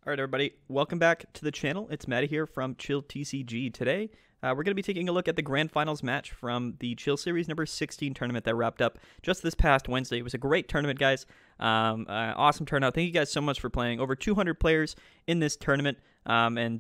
Alright everybody, welcome back to the channel. It's Maddie here from Chill TCG. Today, we're going to be taking a look at the Grand Finals match from the Chill Series number 16 tournament that wrapped up just this past Wednesday. It was a great tournament, guys. Awesome turnout. Thank you guys so much for playing. Over 200 players in this tournament. I'm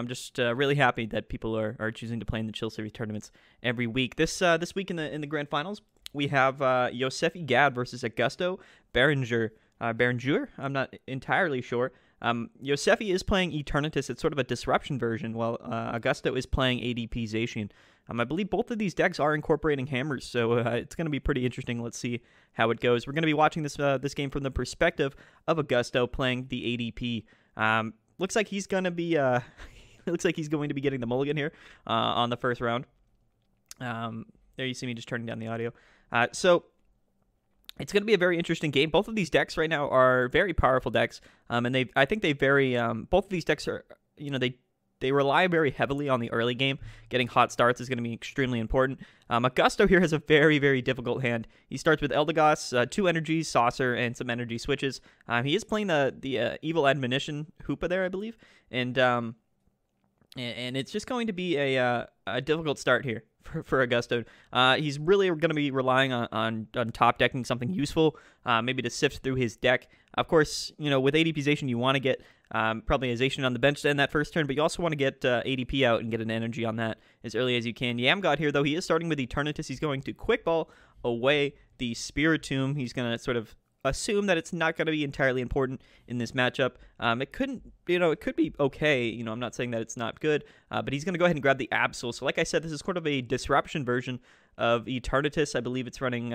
just really happy that people are choosing to play in the Chill Series tournaments every week. This week in the Grand Finals, we have Yosefi Gad versus Augusto Beringuer. Beringuer? I'm not entirely sure. Yosefi is playing Eternatis. It's sort of a disruption version, while Augusto is playing ADP Zacian. I believe both of these decks are incorporating hammers, so it's going to be pretty interesting. Let's see how it goes. We're going to be watching this game from the perspective of Augusto playing the ADP. Looks like he's going to be getting the mulligan here on the first round. There you see me just turning down the audio. So it's going to be a very interesting game. Both of these decks right now are very powerful decks, and I think they vary. Both of these decks are, they rely very heavily on the early game. Getting hot starts is going to be extremely important. Augusto here has a very, very difficult hand. He starts with Eldegoss, 2 energies, Saucer, and some energy switches. He is playing the Evil Admonition Hoopa there, I believe, and it's just going to be a difficult start here for Augusto. He's really going to be relying on top decking something useful, maybe to sift through his deck. Of course, with ADP Zacian, you want to get probably a Zacian on the bench to end that first turn, but you also want to get ADP out and get an energy on that as early as you can. Yamgod here, though, he is starting with Eternatus. He's going to Quick Ball away the Spiritomb. He's going to sort of assume that it's not going to be entirely important in this matchup. It could be okay. I'm not saying that it's not good, but he's going to go ahead and grab the Absol. So like I said, this is sort of a disruption version of Eternatus. I believe it's running,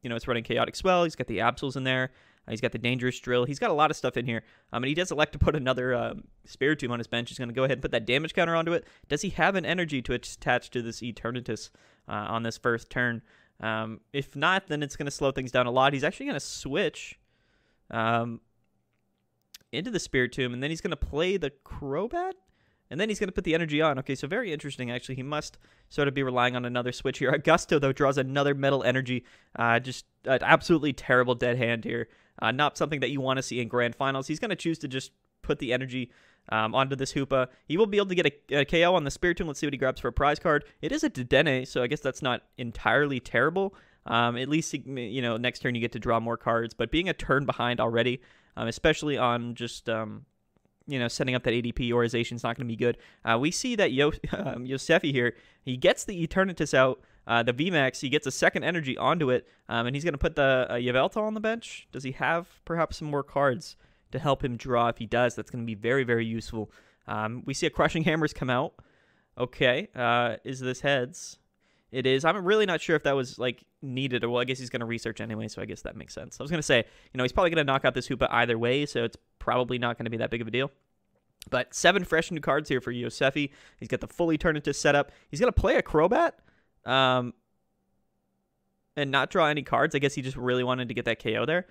it's running Chaotic Swell. He's got the Absols in there. He's got the Dangerous Drill. He's got a lot of stuff in here. And he does elect to put another Spiritomb on his bench. He's going to go ahead and put that damage counter onto it. Does he have an energy to attach to this Eternatus on this first turn? If not, then it's going to slow things down a lot. He's actually going to switch into the Spiritomb, and then he's going to play the Crobat, and then he's going to put the energy on. Okay, so very interesting, actually. He must sort of be relying on another switch here. Augusto, though, draws another metal energy. Just an absolutely terrible dead hand here. Not something that you want to see in Grand Finals. He's going to choose to just put the energy onto this Hoopa. He will be able to get a KO on the Spiritomb. Let's see what he grabs for a prize card. It is a Dedenne, so I guess that's not entirely terrible. At least, next turn you get to draw more cards. But being a turn behind already, especially on just, setting up that ADP organization is not going to be good. We see that Yosefi here, he gets the Eternatus out, the VMAX, he gets a second energy onto it, and he's going to put the Yveltal on the bench. Does he have perhaps some more cards to help him draw? If he does, that's going to be very, very useful. We see a Crushing Hammers come out. Okay, is this heads? It is. I'm really not sure if that was, needed. Or, well, I guess he's going to research anyway, so I guess that makes sense. I was going to say, he's probably going to knock out this Hoopa either way, so it's probably not going to be that big of a deal. But 7 fresh new cards here for Yosefi. He's got the full Eternatus set up. He's going to play a Crobat and not draw any cards. I guess he just really wanted to get that KO there.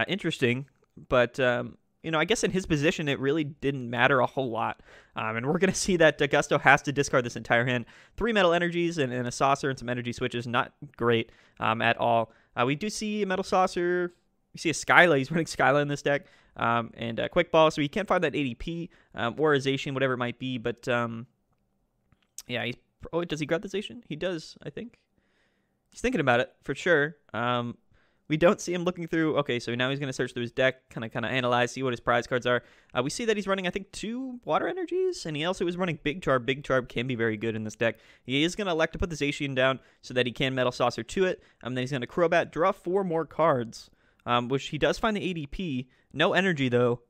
Interesting, but I guess in his position, it really didn't matter a whole lot. And we're going to see that Augusto has to discard this entire hand. 3 metal energies and a saucer and some energy switches. Not great at all. We do see a metal saucer. We see a Skyla. He's running Skyla in this deck. And a Quick Ball. So he can't find that ADP or a Zacian, whatever it might be. But, yeah. Does he grab the Zacian? He does, I think. He's thinking about it, for sure. We don't see him looking through. Okay, so now he's going to search through his deck, kind of analyze, see what his prize cards are. We see that he's running, I think, 2 water energies, and he also is running Big Charb. Big Charb can be very good in this deck. He is going to elect to put the Zacian down so that he can Metal Saucer to it. Then he's going to Crobat, draw 4 more cards, which he does find the ADP. No energy, though.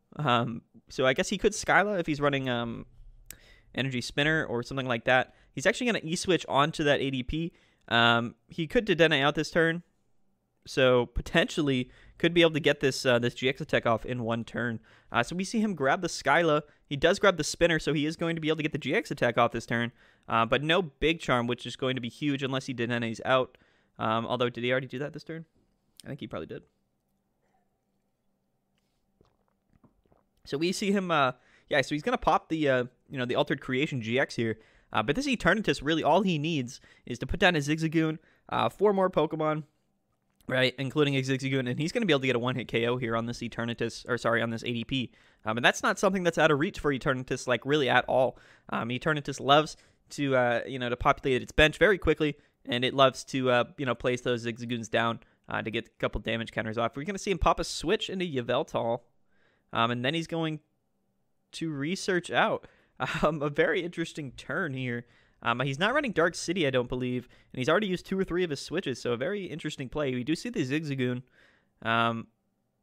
So I guess he could Skyla if he's running Energy Spinner or something like that. He's actually going to E-switch onto that ADP. He could Dedenne out this turn. So potentially could be able to get this GX attack off in 1 turn. So we see him grab the Skyla. He does grab the Spinner, so he is going to be able to get the GX attack off this turn. But no Big Charm, which is going to be huge unless he Dedenne's out. Although, did he already do that this turn? I think he probably did. So we see him, so he's going to pop the, the Altered Creation GX here. But this Eternatus, really all he needs is to put down a Zigzagoon, 4 more Pokemon, right, including a Zigzagoon, and he's going to be able to get a one-hit KO here on this Eternatus, or sorry, on this ADP. And that's not something that's out of reach for Eternatus, like, really at all. Eternatus loves to, to populate its bench very quickly, and it loves to, place those Zigzagoons down to get a couple damage counters off. We're going to see him pop a Switch into Yveltal, and then he's going to research out a very interesting turn here. He's not running Dark City, I don't believe, and he's already used 2 or 3 of his switches, so a very interesting play. We do see the Zigzagoon.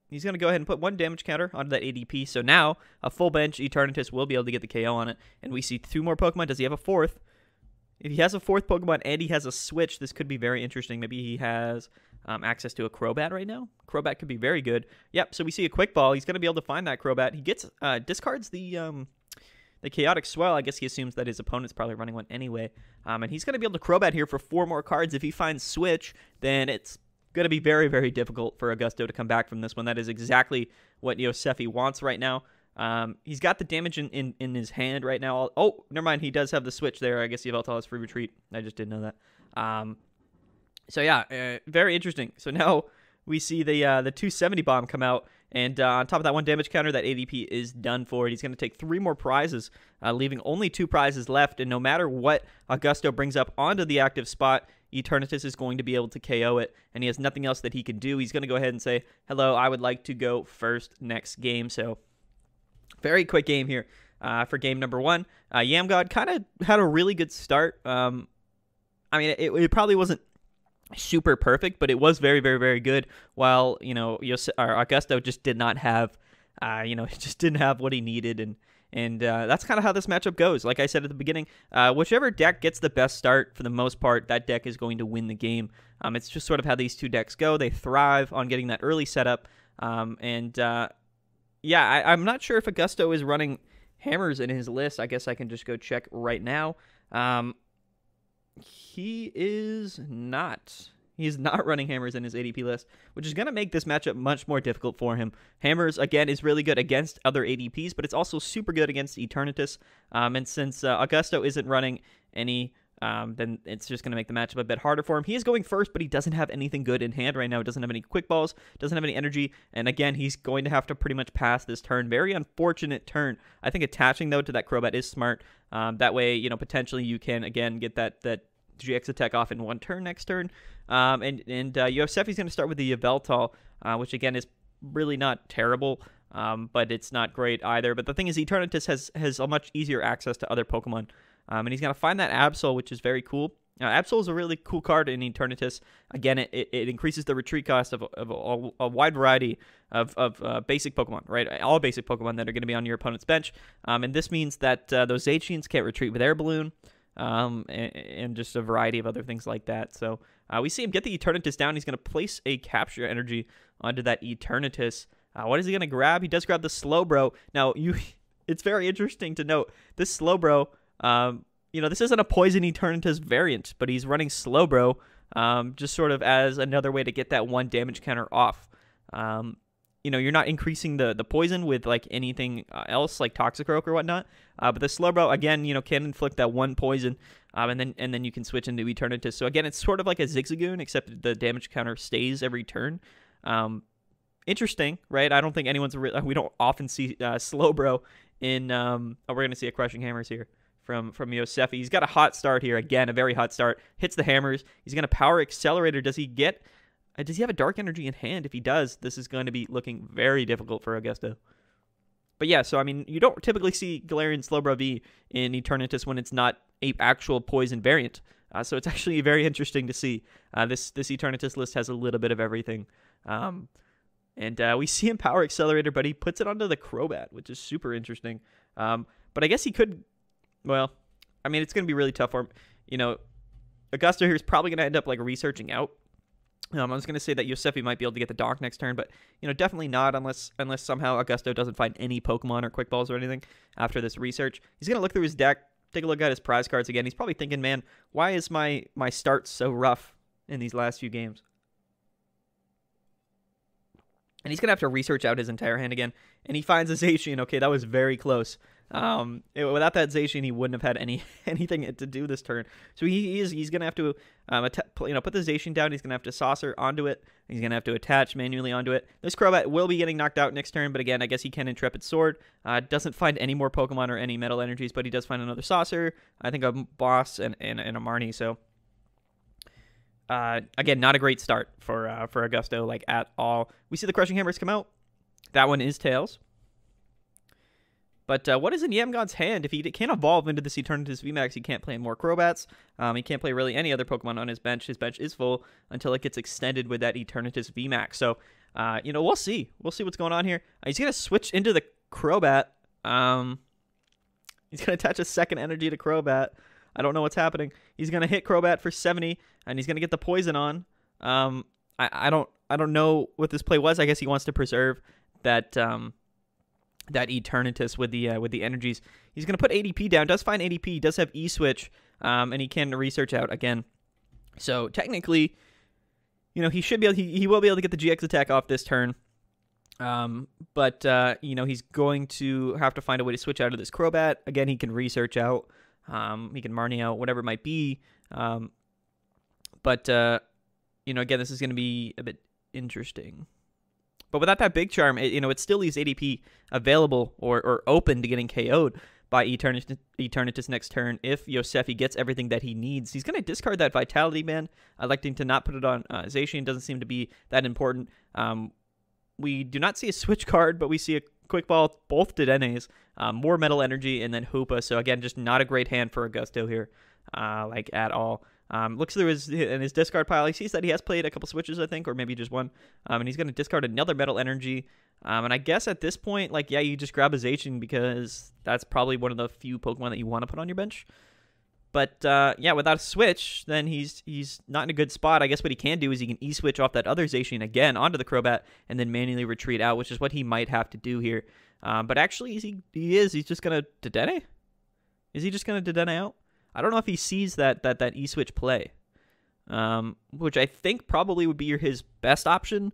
He's going to go ahead and put 1 damage counter onto that ADP, so now a full bench Eternatus will be able to get the KO on it, and we see 2 more Pokemon. Does he have a 4th? If he has a 4th Pokemon and he has a switch, this could be very interesting. Maybe he has access to a Crobat right now. Crobat could be very good. Yep, so we see a Quick Ball. He's going to be able to find that Crobat. He gets discards the Chaotic Swell. I guess he assumes that his opponent's probably running one anyway. And he's going to be able to Crobat here for 4 more cards. If he finds Switch, then it's going to be very, very difficult for Augusto to come back from this one. That is exactly what Yosefi wants right now. He's got the damage in his hand right now. Oh, never mind. He does have the Switch there. I guess Yveltal has free retreat. I just didn't know that. So yeah, very interesting. So now we see the 270 bomb come out, and on top of that 1 damage counter, that ADP is done for it. He's going to take 3 more prizes, leaving only 2 prizes left, and no matter what Augusto brings up onto the active spot, Eternatus is going to be able to KO it, and he has nothing else that he can do. He's going to go ahead and say, hello, I would like to go first next game. So very quick game here for game number 1. Yamgod kind of had a really good start. I mean, it probably wasn't super perfect, but it was very, very, very good. While Augusto just did not have, just didn't have what he needed, and that's kind of how this matchup goes. Like I said at the beginning, whichever deck gets the best start for the most part, that deck is going to win the game. It's just sort of how these 2 decks go. They thrive on getting that early setup, yeah, I'm not sure if Augusto is running hammers in his list. I guess I can just go check right now. He is not. He's not running hammers in his ADP list, which is going to make this matchup much more difficult for him. Hammers, again, is really good against other ADPs, but it's also super good against Eternatus. And since Augusto isn't running any, then it's just going to make the matchup a bit harder for him. He is going first, but he doesn't have anything good in hand right now. He doesn't have any quick balls, doesn't have any energy, and again, he's going to have to pretty much pass this turn. Very unfortunate turn. I think attaching, though, to that Crobat is smart. That way, potentially you can, again, get that GX attack off in 1 turn next turn. Yosefi's going to start with the Yveltal, which, again, is really not terrible, but it's not great either. But the thing is, Eternatus has a much easier access to other Pokemon. And he's going to find that Absol, which is very cool. Absol is a really cool card in Eternatus. Again, it increases the retreat cost of a wide variety of basic Pokemon, right? All basic Pokemon that are going to be on your opponent's bench. And this means that those zacians can't retreat with Air Balloon, and just a variety of other things like that. So we see him get the Eternatus down. He's going to place a Capture Energy onto that Eternatus. What is he going to grab? He does grab the Slowbro. Now, it's very interesting to note, this Slowbro, this isn't a Poison Eternatus variant, but he's running Slowbro just sort of as another way to get that 1 damage counter off. You're not increasing the poison with like anything else like Toxicroak or whatnot. But the Slowbro, again, can inflict that 1 poison, and then you can switch into Eternatus. So again, it's sort of like a Zigzagoon, except the damage counter stays every turn. Interesting, right? I don't think we don't often see Slowbro in. We're gonna see a Crushing Hammers here from Yosefi. He's got a hot start here. Again, a very hot start. Hits the hammers. He's gonna Power Accelerator. Does he have a Dark Energy in hand? If he does, this is going to be looking very difficult for Augusto. But yeah, so I mean, you don't typically see Galarian Slowbro V in Eternatus when it's not a actual poison variant. So it's actually very interesting to see. This Eternatus list has a little bit of everything. And we see him Power Accelerator, but he puts it onto the Crobat, which is super interesting. But I guess he could, well, I mean, it's going to be really tough for him. Augusto here is probably going to end up like researching out. I was going to say that Yosefi might be able to get the Donk next turn, but definitely not unless somehow Augusto doesn't find any Pokemon or Quick Balls or anything after this research. He's going to look through his deck, take a look at his prize cards again. He's probably thinking, man, why is my start so rough in these last few games? And he's going to have to research out his entire hand again. And he finds a Zacian. Okay, that was very close. Without that Zacian, he wouldn't have had anything to do this turn. So he's going to have to put the Zacian down. He's going to have to saucer onto it. He's going to have to attach manually onto it. This Crobat will be getting knocked out next turn, but again, I guess he can Intrepid Sword. Doesn't find any more Pokemon or any Metal Energies, but he does find another Saucer. I think a Boss and a Marnie. So again, not a great start for Augusto, like, at all. We see the Crushing Hammers come out. That one is Tails. But what is in Yamgod's hand? If he can't evolve into this Eternatus VMAX, he can't play more Crobats. He can't play really any other Pokemon on his bench. His bench is full until it gets extended with that Eternatus VMAX. So, we'll see. We'll see what's going on here. He's going to switch into the Crobat. He's going to attach a second energy to Crobat. I don't know what's happening. He's going to hit Crobat for 70, and he's going to get the poison on. I don't know what this play was. I guess he wants to preserve that that Eternatus with the energies. He's going to put ADP down. Does find ADP. He does have E-Switch, and he can research out again. So technically, he should be able. He will be able to get the GX attack off this turn. But he's going to have to find a way to switch out of this Crobat. Again, he can research out. He can Marnie out, whatever it might be. But again, this is going to be a bit interesting. But without that Big Charm, it still leaves ADP available or open to getting KO'd by Eternatus next turn if Yosefi gets everything that he needs. He's going to discard that Vitality Band, electing to not put it on Zacian. Doesn't seem to be that important. We do not see a Switch card, but we see a Quick Ball, both Dedenes, more Metal Energy, and then Hoopa. So again, just not a great hand for Augusto here, at all. Looks through his discard pile. He sees that he has played a couple switches, I think, or maybe just one. And he's going to discard another Metal Energy. And I guess at this point, you just grab a Zacian because that's probably one of the few Pokemon that you want to put on your bench. But without a switch, then he's not in a good spot. I guess what he can do is he can E-switch off that other Zacian again onto the Crobat and then manually retreat out, which is what he might have to do here. But actually, he's just going to Dedenne? Is he just going to Dedenne out? I don't know if he sees that E-switch play, which I think probably would be his best option,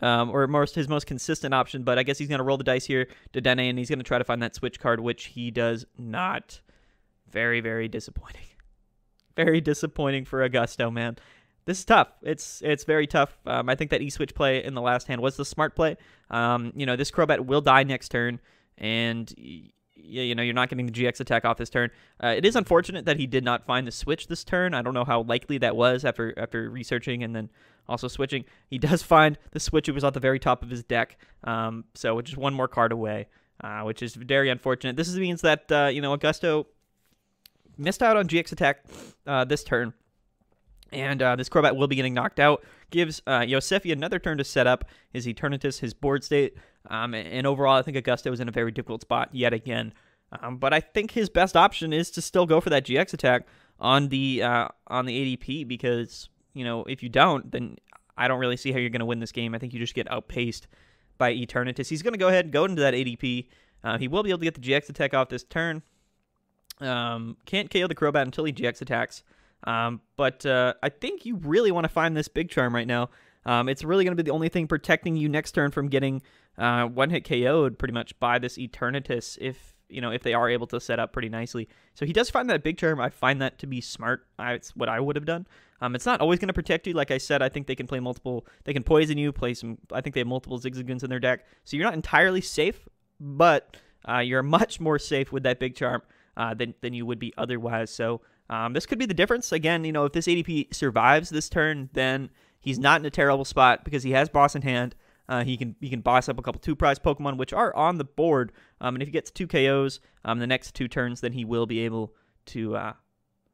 or his most consistent option. But I guess he's going to roll the dice here, Dedenne, and he's going to try to find that switch card, which he does not. Very, very disappointing. Very disappointing for Augusto, man. This is tough. It's very tough. I think that E-switch play in the last hand was the smart play. This Crobat will die next turn, and you're not getting the GX attack off this turn. It is unfortunate that he did not find the switch this turn. I don't know how likely that was after researching and then also switching. He does find the switch. It was at the very top of his deck, so just one more card away, which is very unfortunate. This means that Augusto missed out on GX attack this turn, and this Crobat will be getting knocked out. Gives Yosefi another turn to set up his Eternatus, his board state, and overall I think Augusto is in a very difficult spot yet again. But I think his best option is to still go for that GX attack on the ADP, because if you don't, then I don't really see how you're going to win this game. I think you just get outpaced by Eternatus. He's going to go ahead and go into that ADP. He will be able to get the GX attack off this turn. Can't KO the Crobat until he GX attacks. But I think you really want to find this Big Charm right now. It's really going to be the only thing protecting you next turn from getting one-hit KO'd pretty much by this Eternatus if they are able to set up pretty nicely. So he does find that Big Charm. I find that to be smart. It's what I would have done. It's not always going to protect you. Like I said, I think they can play multiple. They can poison you, play some. I think they have multiple Zigzagoons in their deck. So you're not entirely safe, but you're much more safe with that Big Charm than you would be otherwise. So this could be the difference. Again, if this ADP survives this turn, then he's not in a terrible spot because he has Boss in hand. He can boss up a couple 2-prize Pokemon, which are on the board. And if he gets 2 KOs the next 2 turns, then he will be able to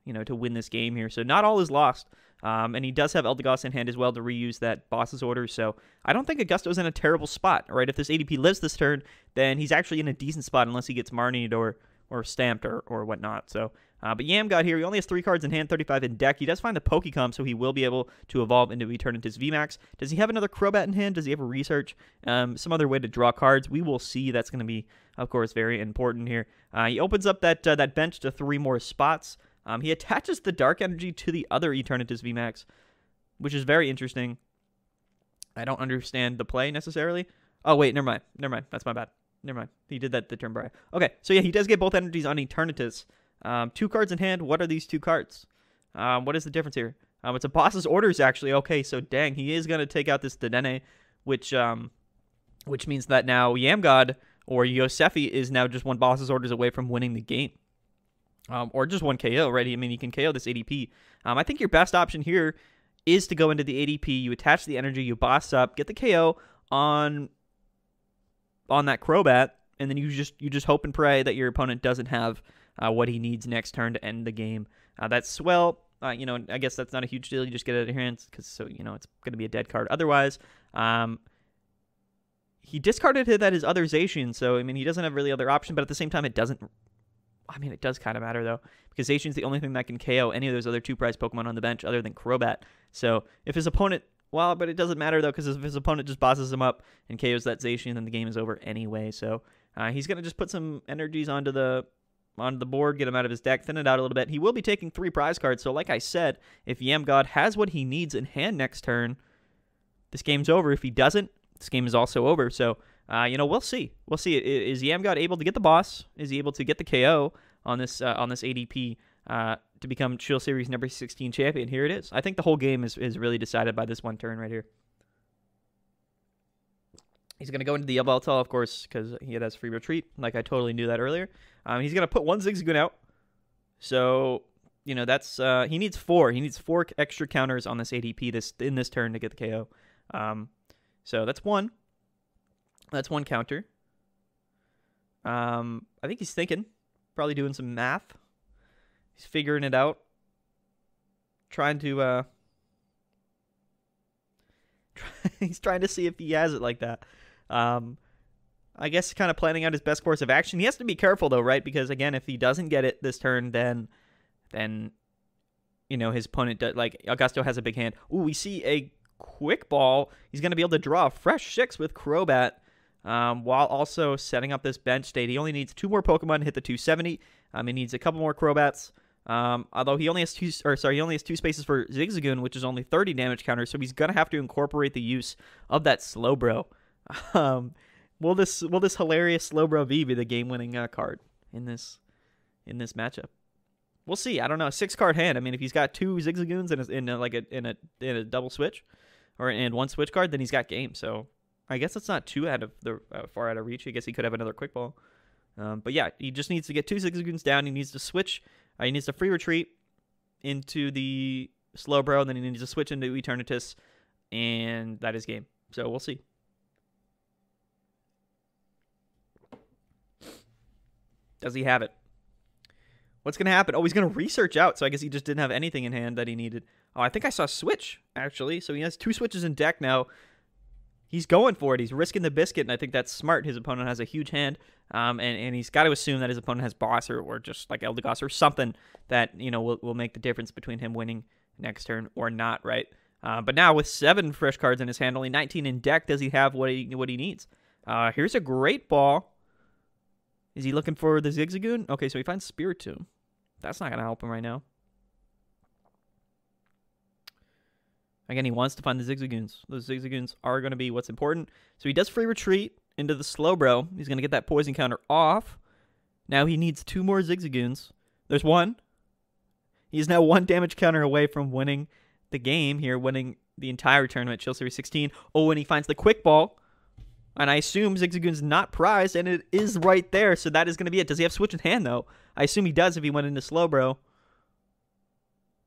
win this game here. So not all is lost. And he does have Eldegoss in hand as well to reuse that boss's order. So I don't think Augusto's in a terrible spot. Right? If this ADP lives this turn, then he's actually in a decent spot unless he gets Marnied or stamped or whatnot. So, but Yamgod here, he only has 3 cards in hand, 35 in deck. He does find the Pokecom, so he will be able to evolve into Eternatus VMAX. Does he have another Crobat in hand? Does he have a research? Some other way to draw cards? We will see. That's going to be, of course, very important here. He opens up that bench to 3 more spots. He attaches the Dark Energy to the other Eternatus VMAX, which is very interesting. I don't understand the play necessarily. Oh, wait, never mind. Never mind. That's my bad. Never mind. He did that the turn prior. Okay, so yeah, he does get both energies on Eternatus. 2 cards in hand. What are these 2 cards? What is the difference here? It's a boss's orders, actually. Okay, so dang, he is going to take out this Dedenne, which means that now Yamgod or Yosefi is now just 1 boss's orders away from winning the game. Or just 1 KO, right? I mean, he can KO this ADP. I think your best option here is to go into the ADP. You attach the energy, you boss up, get the KO on that Crobat, and then you just hope and pray that your opponent doesn't have what he needs next turn to end the game. That Swell, I guess that's not a huge deal. You just get it out of your hands because it's going to be a dead card otherwise. He discarded his other Zacian, so I mean he doesn't have really other option, but at the same time it doesn't. I mean, it does kind of matter though, because Zacian's the only thing that can KO any of those other 2 prize Pokemon on the bench other than Crobat. So if his opponent, well, but it doesn't matter though, because if his opponent just bosses him up and KOs that Zacian, then the game is over anyway. So he's gonna just put some energies onto the board, get him out of his deck, thin it out a little bit. He will be taking 3 prize cards. So like I said, if Yamgod has what he needs in hand next turn, this game's over. If he doesn't, this game is also over. So we'll see. We'll see. Is Yamgod able to get the boss? Is he able to get the KO on this ADP to become Chill Series number 16 champion? Here it is. I think the whole game is really decided by this 1 turn right here. He's going to go into the Yveltal, of course, because he has free retreat. Like I totally knew that earlier. He's going to put 1 Zigzagoon out. So, that's he needs 4. He needs 4 extra counters on this ADP in this turn to get the KO. So that's 1. That's 1 counter. I think he's thinking, probably doing some math. He's figuring it out. Trying to he's trying to see if he has it like that. I guess kind of planning out his best course of action. He has to be careful though, right? Because again, if he doesn't get it this turn, then his opponent Augusto has a big hand. Ooh, we see a quick ball. He's going to be able to draw a fresh 6 with Crobat, while also setting up this bench state. He only needs 2 more Pokemon to hit the 270. He needs a couple more Crobats. Although he only has 2 spaces for Zigzagoon, which is only 30 damage counter, so he's gonna have to incorporate the use of that Slowbro. Will this hilarious Slowbro V be the game-winning card in this matchup? We'll see. I don't know. A 6-card hand. I mean, if he's got 2 Zigzagoons in a double switch, or in 1 switch card, then he's got game. So I guess it's not too far out of reach. I guess he could have another quick ball. But yeah, he just needs to get 2 Zigzagoons down. He needs to switch. He needs to free retreat into the Slowbro, and then he needs to switch into Eternatus, and that is game. So we'll see. Does he have it? What's going to happen? Oh, he's going to research out, so I guess he just didn't have anything in hand that he needed. Oh, I think I saw switch, actually. So he has 2 switches in deck now. He's going for it. He's risking the biscuit, and I think that's smart. His opponent has a huge hand, and he's got to assume that his opponent has boss or just like Eldegoss or something that will make the difference between him winning next turn or not, right? But now with 7 fresh cards in his hand, only 19 in deck, does he have what he needs? Here's a Great Ball. Is he looking for the Zigzagoon? Okay, so he finds Spiritomb. That's not going to help him right now. Again, he wants to find the Zigzagoons. Those Zigzagoons are going to be what's important. So he does free retreat into the Slowbro. He's going to get that poison counter off. Now he needs 2 more Zigzagoons. There's 1. He's now 1 damage counter away from winning the game here, winning the entire tournament, Chill Series 16. Oh, and he finds the quick ball. And I assume Zigzagoon's not prized, and it is right there. So that is going to be it. Does he have switch in hand, though? I assume he does if he went into Slowbro.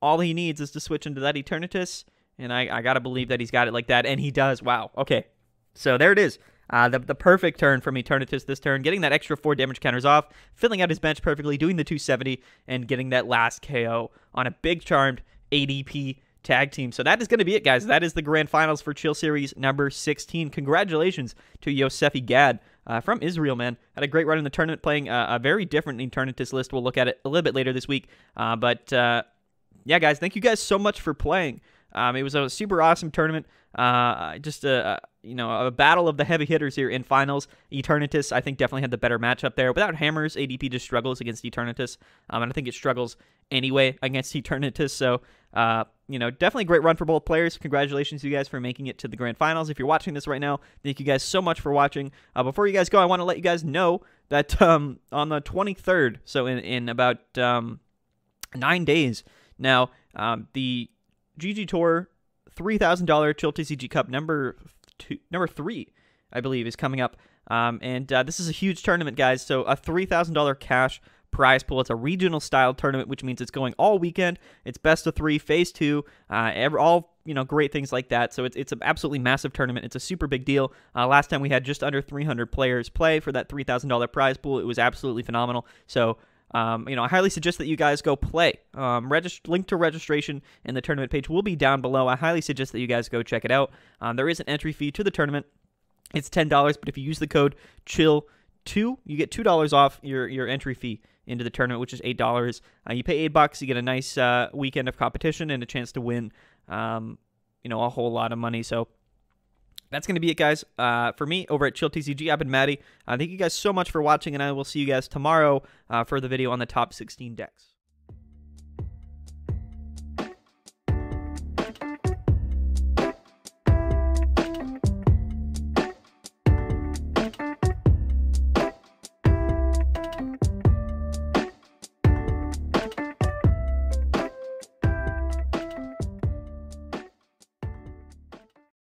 All he needs is to switch into that Eternatus. And I got to believe that he's got it like that. And he does. Wow. Okay. So there it is. The perfect turn from Eternatus this turn. Getting that extra 4 damage counters off. Filling out his bench perfectly. Doing the 270. And getting that last KO on a big charmed ADP tag team. So that is going to be it, guys. That is the grand finals for Chill Series number 16. Congratulations to Yosefi Gad from Israel, man. Had a great run in the tournament, playing a very different Eternatus list. We'll look at it a little bit later this week. Yeah, guys, thank you guys so much for playing. It was a super awesome tournament. Just a battle of the heavy hitters here in finals. Eternatus, I think, definitely had the better matchup there. Without hammers, ADP just struggles against Eternatus, and I think it struggles anyway against Eternatus. So definitely a great run for both players. Congratulations to you guys for making it to the grand finals. If you're watching this right now, thank you guys so much for watching. Before you guys go, I want to let you guys know that on the 23rd, so in about 9 days now, the GG Tour $3,000 Chill TCG Cup number 3, I believe, is coming up. And this is a huge tournament, guys. So a $3,000 cash prize pool. It's a regional style tournament, which means it's going all weekend. It's best of 3, phase 2, all great things like that. So it's an absolutely massive tournament. It's a super big deal. Last time we had just under 300 players play for that $3,000 prize pool. It was absolutely phenomenal. So I highly suggest that you guys go play. Link to registration in the tournament page will be down below. I highly suggest that you guys go check it out. There is an entry fee to the tournament. It's $10, but if you use the code CHILL2, you get $2 off your entry fee into the tournament, which is $8. You pay $8, you get a nice weekend of competition and a chance to win, a whole lot of money. So that's going to be it, guys. For me, over at Chill TCG, I've been Maddie. Thank you guys so much for watching, and I will see you guys tomorrow for the video on the top 16 decks.